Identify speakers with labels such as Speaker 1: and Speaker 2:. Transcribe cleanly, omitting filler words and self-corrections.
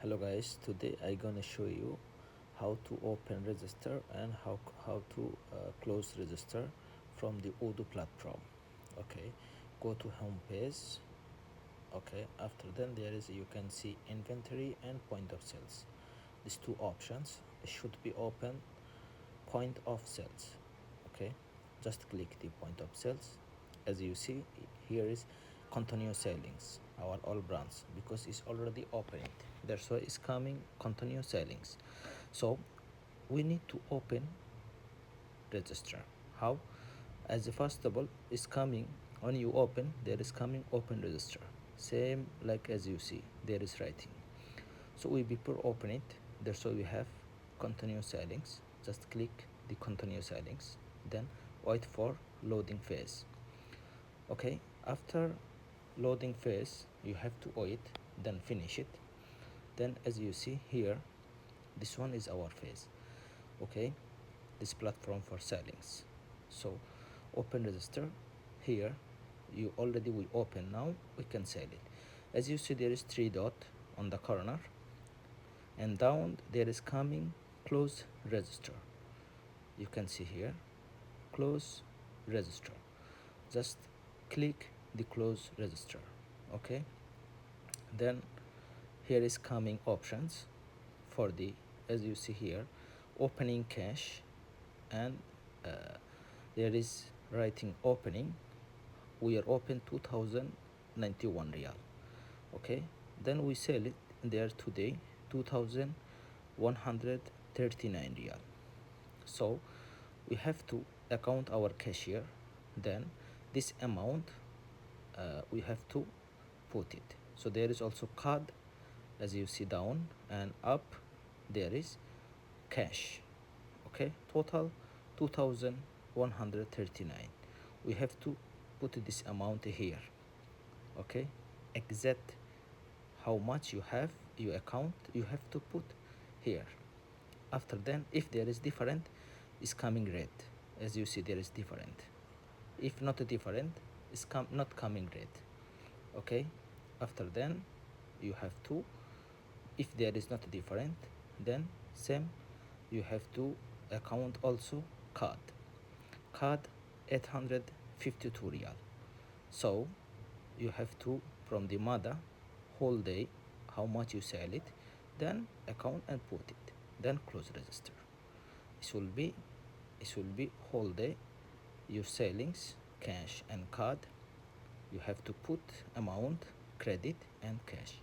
Speaker 1: Hello guys, today I'm gonna show you how to open register and how to close register from the Odoo platform. Okay, go to home page. Okay, after then there is, you can see inventory and point of sales. These two options should be open point of sales. Okay, just click the point of sales. As you see, here is continue sellings our all brands because it's already opened, that's why it's coming continue sellings. So we need to open register. How? As first of all, it's coming when you open, there is coming open register, same like as you see there is writing. So we before open it, that's why we have continue settings. Just click the continue settings, then wait for loading phase. Okay, after loading phase you have to wait, then finish it. Then as you see here, this one is our phase. Okay, this platform for settings. So open register. Here you already we open, now we can sell it. As you see, there is 3 dot on the corner, and down there is coming close register. You can see here close register. Just click the close register. Okay, then here is coming options for the, as you see here, opening cash, and there is writing opening. We are open 2091 real. Okay, then we sell it there today 2139 real. So we have to account our cashier, then this amount we have to put it. So there is also card, as you see down and up there is cash. Okay, total 2139. We have to put this amount here. Okay, exact how much you have you account, you have to put here. After then, if there is different, is coming red. As you see, there is different. If not different, is not coming red. Okay, after then you have to, if there is not different, then same, you have to account also card 852 real. So you have to from the mother whole day how much you sell it, then account and put it, then close register. It will be whole day your sellings, cash and card. You have to put amount, credit and cash.